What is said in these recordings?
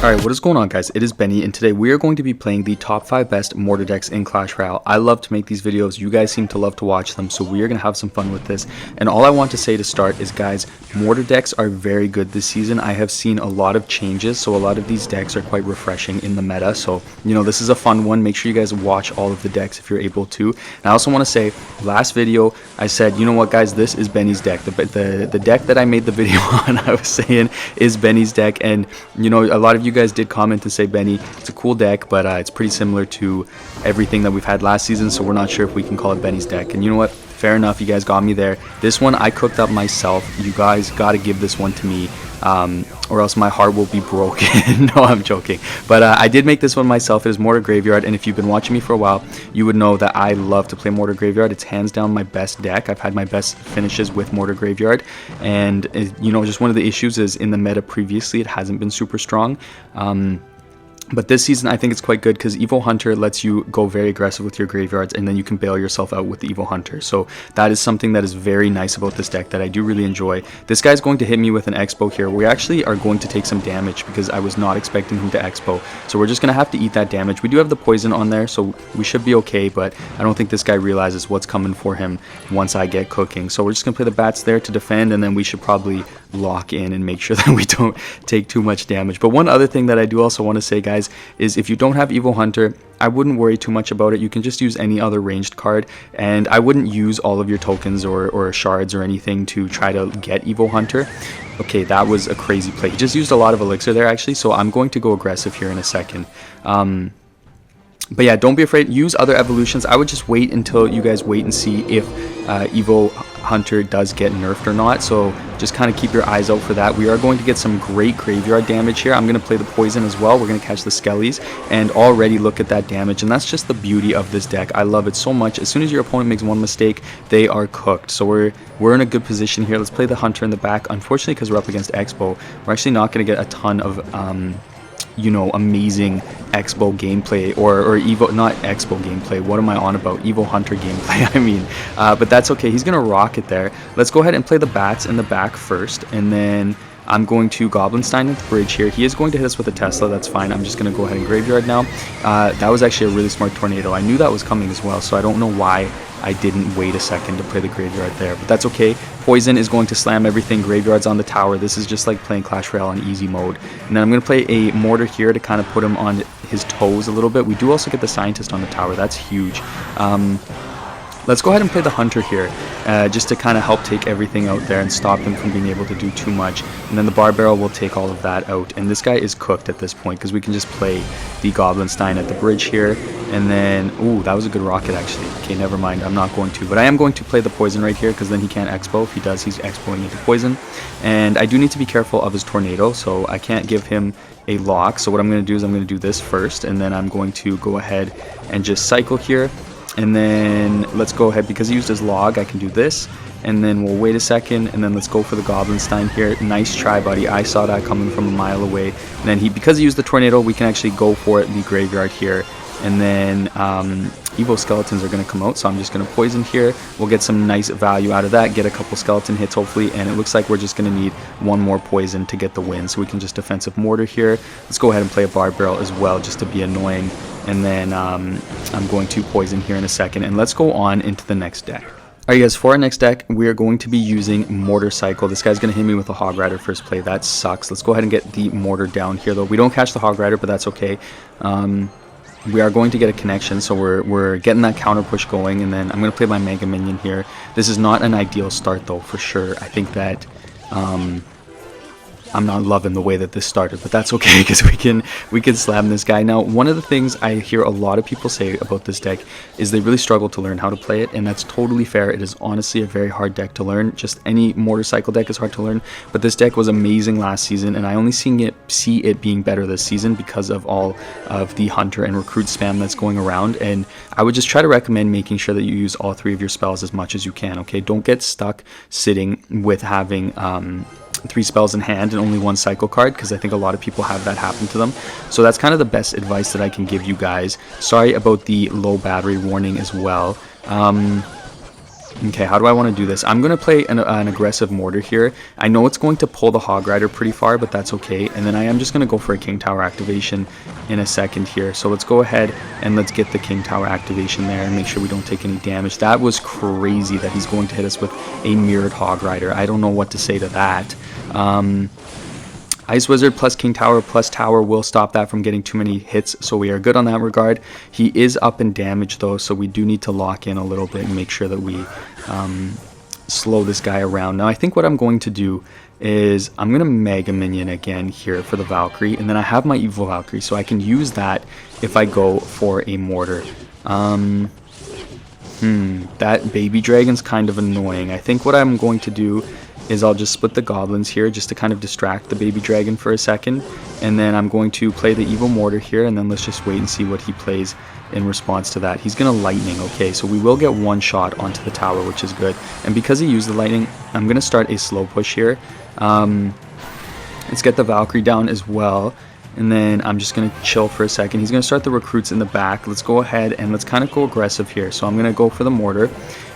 Alright, what is going on, guys? It is Benny, and today we are going to be playing the top 5 best mortar decks in Clash Royale. I love to make these videos, you guys seem to love to watch them, so we are going to have some fun with this. And all I want to say to start is, guys, mortar decks are very good this season. I have seen a lot of changes, so a lot of these decks are quite refreshing in the meta, so, you know, this is a fun one. Make sure you guys watch all of the decks if you're able to. And I also want to say, last video, I said, you know what, guys, this is Benny's deck. The deck that I made the video on, I was saying, is Benny's deck, and, you know, a lot of you guys did comment to say, Benny, it's a cool deck, but it's pretty similar to everything that we've had last season, so we're not sure if we can call it Benny's deck. And you know what? Fair enough, you guys got me there. This one I cooked up myself. You guys got to give this one to me, or else my heart will be broken. No, I'm joking. But I did make this one myself. It is Mortar Graveyard, and if you've been watching me for a while, you would know that I love to play Mortar Graveyard. It's hands down my best deck. I've had my best finishes with Mortar Graveyard, and you know, just one of the issues is in the meta previously, it hasn't been super strong. But this season, I think it's quite good because Evo Hunter lets you go very aggressive with your graveyards, and then you can bail yourself out with the Evo Hunter. So that is something that is very nice about this deck that I do really enjoy. This guy's going to hit me with an Expo here. We actually are going to take some damage because I was not expecting him to Expo. So we're just going to have to eat that damage. We do have the poison on there, so we should be okay, but I don't think this guy realizes what's coming for him once I get cooking. So we're just going to play the bats there to defend, and then we should probably lock in and make sure that we don't take too much damage. But one other thing that I do also want to say, guys, is if you don't have Evo Hunter, I wouldn't worry too much about it. You can just use any other ranged card, and I wouldn't use all of your tokens or shards or anything to try to get Evo Hunter. Okay, that was a crazy play. He just used a lot of elixir there, actually, so I'm going to go aggressive here in a second. But yeah, don't be afraid. Use other evolutions. I would just wait until you guys wait and see if Evo Hunter does get nerfed or not. So just kind of keep your eyes out for that. We are going to get some great graveyard damage here. I'm going to play the poison as well. We're going to catch the skellies, and already look at that damage. And that's just the beauty of this deck. I love it so much. As soon as your opponent makes one mistake, they are cooked. So we're in a good position here. Let's play the Hunter in the back. Unfortunately, because we're up against Expo, we're actually not going to get a ton of you know, amazing Expo gameplay, or Evo, not Expo gameplay, what am I on about, Evo Hunter gameplay, I mean, but that's okay. He's gonna rock it there. Let's go ahead and play the bats in the back first, and then I'm going to Gobstein at the bridge here. He is going to hit us with a Tesla, that's fine. I'm just gonna go ahead and graveyard now. That was actually a really smart tornado. I knew that was coming as well, so I don't know why I didn't wait a second to play the graveyard there, but that's okay. Poison is going to slam everything. Graveyard's on the tower. This is just like playing Clash Royale on easy mode. And then I'm going to play a mortar here to kind of put him on his toes a little bit. We do also get the scientist on the tower. That's huge. Let's go ahead and play the Hunter here, just to kind of help take everything out there and stop him from being able to do too much. And then the Bar Barrel will take all of that out. And this guy is cooked at this point because we can just play the Gobstein at the bridge here. And then, ooh, that was a good rocket actually. Okay, never mind, I'm not going to. But I am going to play the poison right here because then he can't Expo. If he does, he's Expoing into poison. And I do need to be careful of his tornado, so I can't give him a lock. So what I'm going to do is I'm going to do this first, and then I'm going to go ahead and just cycle here. And then let's go ahead, because he used his log, I can do this, and then we'll wait a second, and then let's go for the Gobstein here. Nice try, buddy. I saw that coming from a mile away. And then because he used the tornado, we can actually go for it, the graveyard here. And then Evo skeletons are going to come out, so I'm just going to poison here. We'll get some nice value out of that, get a couple skeleton hits hopefully, and it looks like we're just going to need one more poison to get the win, so we can just defensive mortar here. Let's go ahead and play a Bar Barrel as well, just to be annoying. And then I'm going to poison here in a second, and let's go on into the next deck. Alright guys, for our next deck, we are going to be using Mortar Cycle. This guy's going to hit me with a Hog Rider first play. That sucks. Let's go ahead and get the Mortar down here, though. We don't catch the Hog Rider, but that's okay. We are going to get a connection, so we're getting that counter push going, and then I'm going to play my Mega Minion here. This is not an ideal start, though, for sure. I think that I'm not loving the way that this started, but that's okay because we can slam this guy. Now, one of the things I hear a lot of people say about this deck is they really struggle to learn how to play it, and that's totally fair. It is honestly a very hard deck to learn. Just any Mortar Cycle deck is hard to learn, but this deck was amazing last season, and I only see it being better this season because of all of the Hunter and Recruit spam that's going around. And I would just try to recommend making sure that you use all 3 of your spells as much as you can, okay? Don't get stuck sitting with having 3 spells in hand and only 1 cycle card, because I think a lot of people have that happen to them. So that's kind of the best advice that I can give you guys. Sorry about the low battery warning as well. Okay, how do I want to do this? I'm going to play an aggressive mortar here. I know it's going to pull the Hog Rider pretty far, but that's okay. And then I am just going to go for a King Tower activation in a second here. So let's go ahead and let's get the King Tower activation there and make sure we don't take any damage. That was crazy that he's going to hit us with a mirrored Hog Rider. I don't know what to say to that. Ice Wizard plus King Tower plus Tower will stop that from getting too many hits, so we are good on that regard. He is up in damage though, so we do need to lock in a little bit and make sure that we slow this guy around. Now I think what I'm going to do is I'm going to Mega Minion again here for the Valkyrie, and then I have my Evil Valkyrie, so I can use that if I go for a Mortar. That Baby Dragon's kind of annoying. I think what I'm going to do is I'll just split the goblins here just to kind of distract the baby dragon for a second, and then I'm going to play the evil mortar here, and then let's just wait and see what he plays in response to that. He's gonna lightning. Okay, so we will get one shot onto the tower, which is good, and because he used the lightning, I'm gonna start a slow push here. Let's get the Valkyrie down as well, and then I'm just gonna chill for a second. He's gonna start the recruits in the back. Let's go ahead and let's kind of go aggressive here. So I'm gonna go for the mortar,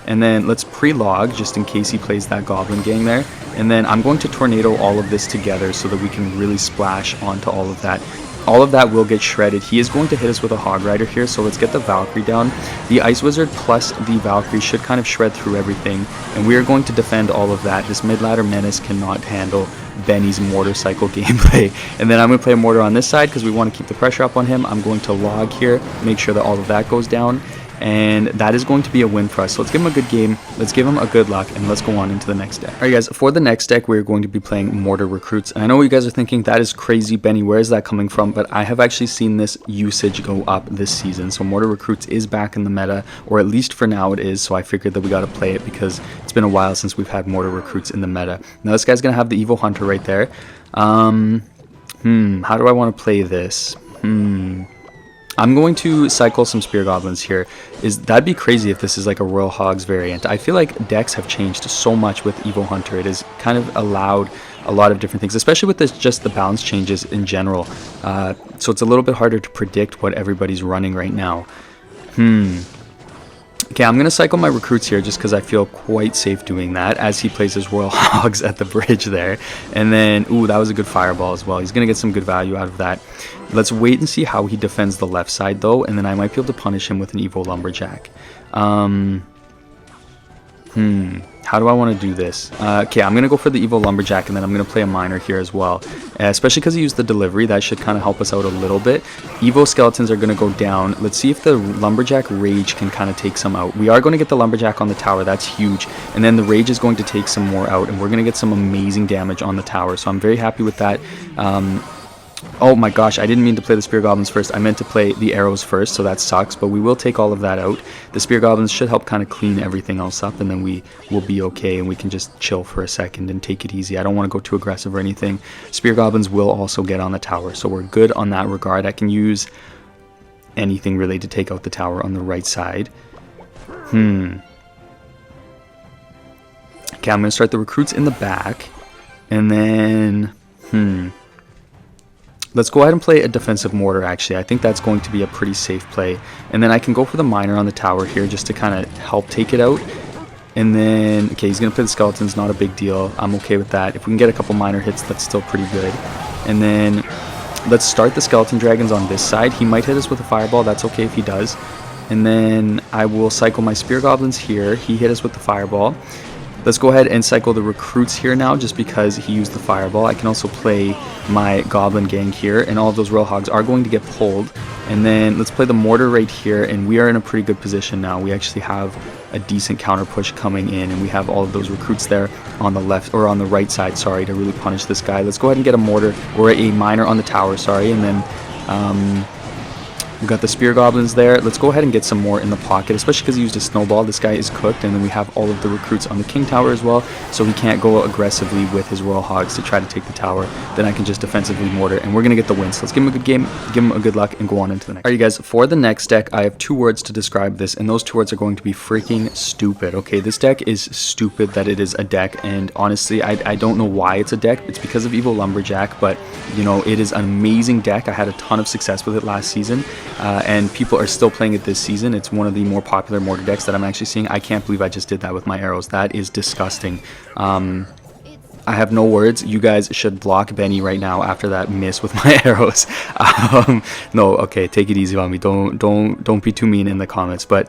and then let's pre-log just in case he plays that goblin gang there, and then I'm going to tornado all of this together so that we can really splash onto all of that. All of that will get shredded. He is going to hit us with a Hog Rider here, so let's get the Valkyrie down. The Ice Wizard plus the Valkyrie should kind of shred through everything, and we are going to defend all of that. This mid-ladder menace cannot handle Benny's Mortar Cycle gameplay. And then I'm going to play a Mortar on this side because we want to keep the pressure up on him. I'm going to log here, make sure that all of that goes down, and that is going to be a win for us. So let's give him a good game, let's give him a good luck, and let's go on into the next deck. Alright guys, for the next deck we're going to be playing Mortar Recruits, and I know what you guys are thinking, that is crazy, Benny, where is that coming from? But I have actually seen this usage go up this season. So Mortar Recruits is back in the meta, or at least for now it is, so I figured that we got to play it because it's been a while since we've had Mortar Recruits in the meta. Now this guy's going to have the Evil Hunter right there. How do I want to play this? I'm going to cycle some Spear Goblins here. That'd be crazy if this is like a Royal Hogs variant. I feel like decks have changed so much with Evil Hunter. It has kind of allowed a lot of different things, especially with this, just the balance changes in general. So it's a little bit harder to predict what everybody's running right now. Okay, I'm going to cycle my recruits here just because I feel quite safe doing that as he plays his Royal Hogs at the bridge there. And then, ooh, that was a good fireball as well. He's going to get some good value out of that. Let's wait and see how he defends the left side though, and then I might be able to punish him with an Evil Lumberjack. How do I want to do this? Okay, I'm going to go for the Evil Lumberjack, and then I'm going to play a Miner here as well. Especially because he used the delivery, that should kind of help us out a little bit. Evo Skeletons are going to go down. Let's see if the Lumberjack Rage can kind of take some out. We are going to get the Lumberjack on the tower, that's huge. And then the Rage is going to take some more out, and we're going to get some amazing damage on the tower. So I'm very happy with that. Oh my gosh, I didn't mean to play the Spear Goblins first. I meant to play the arrows first, so that sucks, but we will take all of that out. The Spear Goblins should help kind of clean everything else up, and then we will be okay, and we can just chill for a second and take it easy. I don't want to go too aggressive or anything. Spear Goblins will also get on the tower, so we're good on that regard. I can use anything really to take out the tower on the right side. Okay, I'm going to start the recruits in the back, and then, let's go ahead and play a defensive mortar, actually. I think that's going to be a pretty safe play. And then I can go for the miner on the tower here just to kind of help take it out. And then, okay, he's going to play the skeletons, not a big deal. I'm okay with that. If we can get a couple miner hits, that's still pretty good. And then let's start the skeleton dragons on this side. He might hit us with a fireball. That's okay if he does. And then I will cycle my spear goblins here. He hit us with the fireball. Let's go ahead and cycle the recruits here now just because he used the fireball. I can also play my goblin gang here, and all of those Royal Hogs are going to get pulled. And then let's play the mortar right here, and we are in a pretty good position now. We actually have a decent counter push coming in, and we have all of those recruits there on the left, or on the right side, sorry, to really punish this guy. Let's go ahead and get a mortar, or a miner on the tower, sorry, and then we've got the Spear Goblins there. Let's go ahead and get some more in the pocket, especially because he used a snowball. This guy is cooked, and then we have all of the recruits on the King Tower as well, so he can't go aggressively with his Royal Hogs to try to take the tower. Then I can just defensively mortar, and we're going to get the win. So let's give him a good game, give him a good luck, and go on into the next. Alright, you guys, for the next deck, I have two words to describe this, and those two words are going to be freaking stupid. Okay, this deck is stupid that it is a deck, and honestly, I don't know why it's a deck. It's because of Evil Lumberjack, but, you know, it is an amazing deck. I had a ton of success with it last season. and people are still playing it this season. It's one of the more popular mortar decks that I'm actually seeing. I can't believe I just did that with my arrows. That is disgusting. I have no words. You guys should block Benny right now after that miss with my arrows. No, okay, take it easy on me. Don't be too mean in the comments. But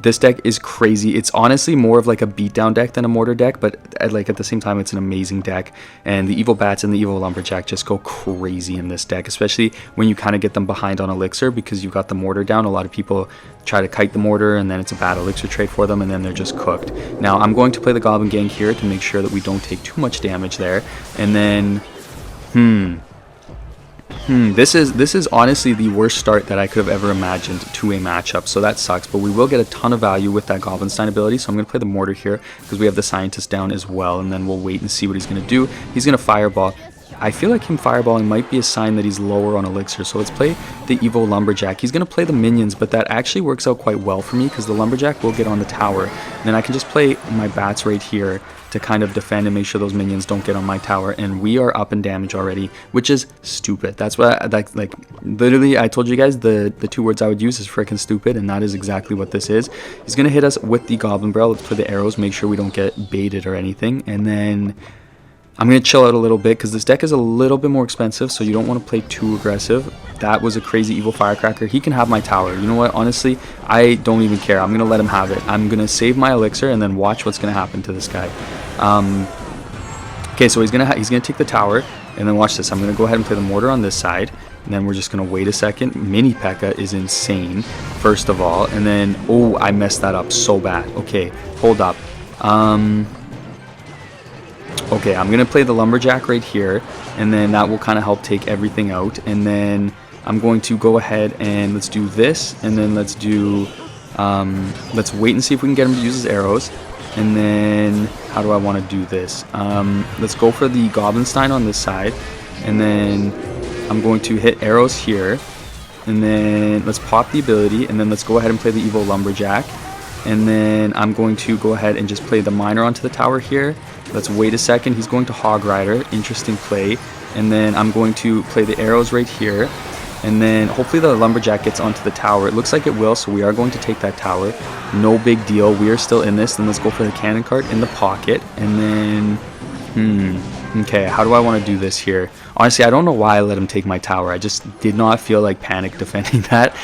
this deck is crazy. It's honestly more of like a beatdown deck than a mortar deck, but at the same time, it's an amazing deck. And the evil bats and the evil lumberjack just go crazy in this deck, especially when you kind of get them behind on elixir because you've got the mortar down. A lot of people try to kite the mortar, and then it's a bad elixir trade for them, and then they're just cooked. Now I'm going to play the goblin gang here to make sure that we don't take too much damage there. And then this is honestly the worst start that I could have ever imagined to a matchup, so that sucks. But we will get a ton of value with that Gobstein ability, so I'm going to play the mortar here because we have the scientist down as well, and then we'll wait and see what he's going to do. He's going to fireball. I feel like him fireballing might be a sign that he's lower on elixir, so let's play the evil lumberjack. He's going to play the minions, but that actually works out quite well for me because the lumberjack will get on the tower. And then I can just play my bats right here to kind of defend and make sure those minions don't get on my tower, and we are up in damage already, which is stupid. That's what like literally I told you guys the two words I would use is freaking stupid, and that is exactly what this is. He's going to hit us with the goblin barrel. Let's play the arrows, make sure we don't get baited or anything, and then I'm going to chill out a little bit because this deck is a little bit more expensive, so you don't want to play too aggressive. That was a crazy evil firecracker. He can have my tower. You know what? Honestly, I don't even care. I'm going to let him have it. I'm going to save my elixir and then watch what's going to happen to this guy. Okay, so he's going to take the tower, and then watch this. I'm going to go ahead and play the mortar on this side, and then we're just going to wait a second. Mini P.E.K.K.A is insane, first of all, and then, oh, I messed that up so bad. Okay, hold up. Okay, I'm going to play the lumberjack right here, and then that will kind of help take everything out. And then I'm going to go ahead and let's do this, and then let's do, let's wait and see if we can get him to use his arrows. And then, how do I want to do this? Let's go for the Gobstein on this side, and then I'm going to hit arrows here, and then let's pop the ability, and then let's go ahead and play the evil lumberjack. And then I'm going to go ahead and just play the miner onto the tower here. Let's wait a second. He's going to Hog Rider. Interesting play. And then I'm going to play the arrows right here. And then hopefully the lumberjack gets onto the tower. It looks like it will, so we are going to take that tower. No big deal. We are still in this. Then let's go for the cannon cart in the pocket. And then, okay, how do I want to do this here? Honestly, I don't know why I let him take my tower. I just did not feel like panic defending that.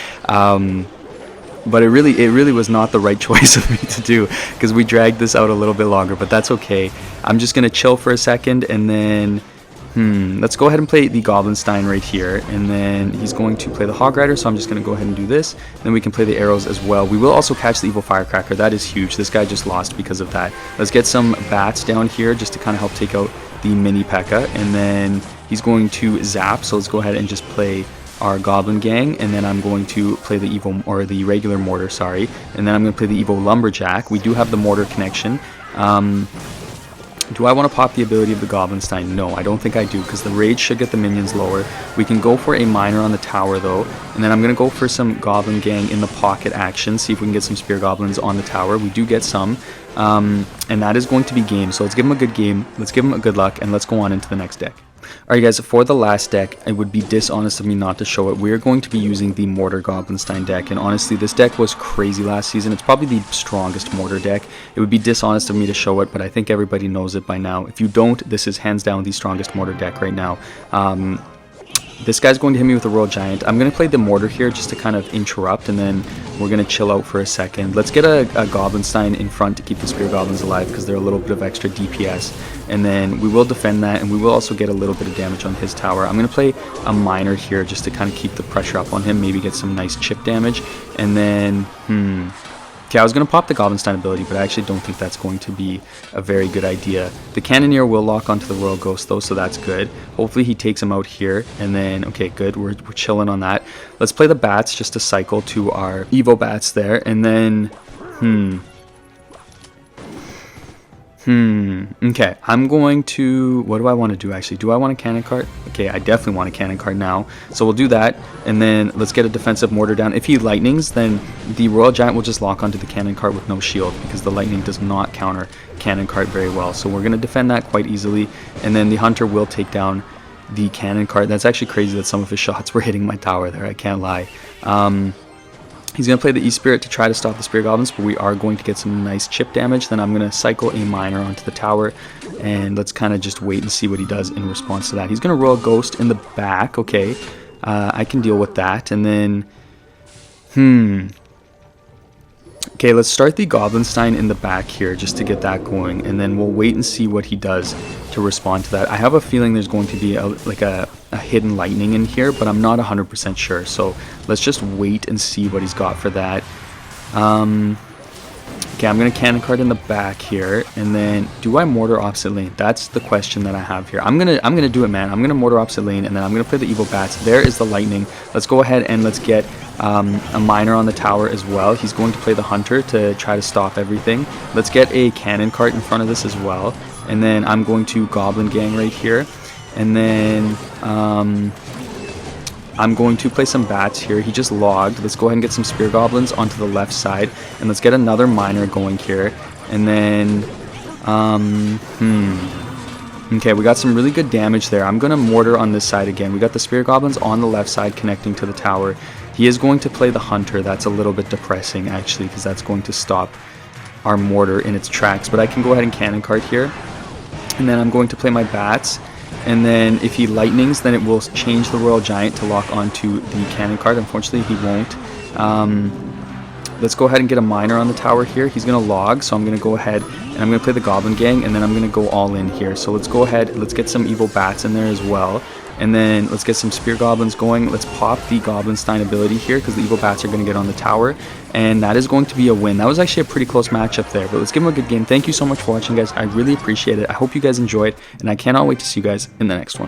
But it really was not the right choice of me to do because we dragged this out a little bit longer, but that's okay. I'm just going to chill for a second, and then let's go ahead and play the Gobstein right here, and then he's going to play the Hog Rider, so I'm just going to go ahead and do this. Then we can play the arrows as well. We will also catch the evil firecracker. That is huge. This guy just lost because of that. Let's get some bats down here just to kind of help take out the mini P.E.K.K.A, and then he's going to zap, so let's go ahead and just play our goblin gang, and then I'm going to play the evil, or the regular mortar, sorry, and then I'm going to play the evil lumberjack. We do have the mortar connection. Do I want to pop the ability of the Gobstein? No, I don't think I do, because the rage should get the minions lower. We can go for a miner on the tower though, and then I'm going to go for some goblin gang in the pocket action, see if we can get some spear goblins on the tower. We do get some, and that is going to be game, so let's give him a good game, let's give him a good luck, and let's go on into the next deck. Alright guys, for the last deck, it would be dishonest of me not to show it. We're going to be using the Mortar Gobstein deck, and honestly, this deck was crazy last season. It's probably the strongest mortar deck. It would be dishonest of me to show it, but I think everybody knows it by now. If you don't, this is hands down the strongest mortar deck right now. This guy's going to hit me with a Royal Giant. I'm going to play the Mortar here just to kind of interrupt, and then we're going to chill out for a second. Let's get a Gobstein in front to keep the Spear Goblins alive because they're a little bit of extra DPS. And then we will defend that, and we will also get a little bit of damage on his tower. I'm going to play a Miner here just to kind of keep the pressure up on him, maybe get some nice chip damage. And then, okay, I was going to pop the Gobstein ability, but I actually don't think that's going to be a very good idea. The Cannoneer will lock onto the Royal Ghost, though, so that's good. Hopefully he takes him out here, and then, okay, good, we're chilling on that. Let's play the Bats just to cycle to our Evo Bats there, and then, okay, I'm going to, what do I want to do actually? Do I want a cannon cart? Okay, I definitely want a cannon cart now. So we'll do that, and then let's get a defensive mortar down. If he lightnings, then the Royal Giant will just lock onto the cannon cart with no shield because the lightning does not counter cannon cart very well. So we're going to defend that quite easily, and then the Hunter will take down the cannon cart. That's actually crazy that some of his shots were hitting my tower there, I can't lie. He's going to play the E-Spirit to try to stop the Spear Goblins, but we are going to get some nice chip damage. Then I'm going to cycle a Miner onto the tower, and let's kind of just wait and see what he does in response to that. He's going to Royal Ghost in the back. Okay, I can deal with that. And then, okay, let's start the Gobstein in the back here just to get that going, and then we'll wait and see what he does to respond to that. I have a feeling there's going to be a hidden lightning in here, but I'm not 100% sure, so let's just wait and see what he's got for that. Okay, I'm going to cannon cart in the back here, and then do I mortar opposite lane? That's the question that I have here. I'm gonna do it, man. I'm gonna mortar opposite lane, and then I'm gonna play the evil bats. There is the lightning. Let's go ahead and let's get a miner on the tower as well. He's going to play the hunter to try to stop everything. Let's get a cannon cart in front of this as well, and then I'm going to goblin gang right here, and then I'm going to play some bats here. He just logged. Let's go ahead and get some spear goblins onto the left side, and let's get another miner going here. And then okay, we got some really good damage there. I'm gonna mortar on this side again. We got the spear goblins on the left side connecting to the tower. He is going to play the hunter. That's a little bit depressing actually, because that's going to stop our mortar in its tracks, but I can go ahead and cannon cart here, and then I'm going to play my bats. And then if he lightnings, then it will change the Royal Giant to lock onto the cannon cart. Unfortunately, he won't. Let's go ahead and get a miner on the tower here. He's going to log, so I'm going to go ahead and I'm going to play the Goblin Gang, and then I'm going to go all in here. So let's go ahead, let's get some evil bats in there as well. And then let's get some spear goblins going. Let's pop the Gobstein ability here, because the evil bats are going to get on the tower. And that is going to be a win. That was actually a pretty close matchup there, but let's give him a good game. Thank you so much for watching, guys. I really appreciate it. I hope you guys enjoyed, and I cannot wait to see you guys in the next one.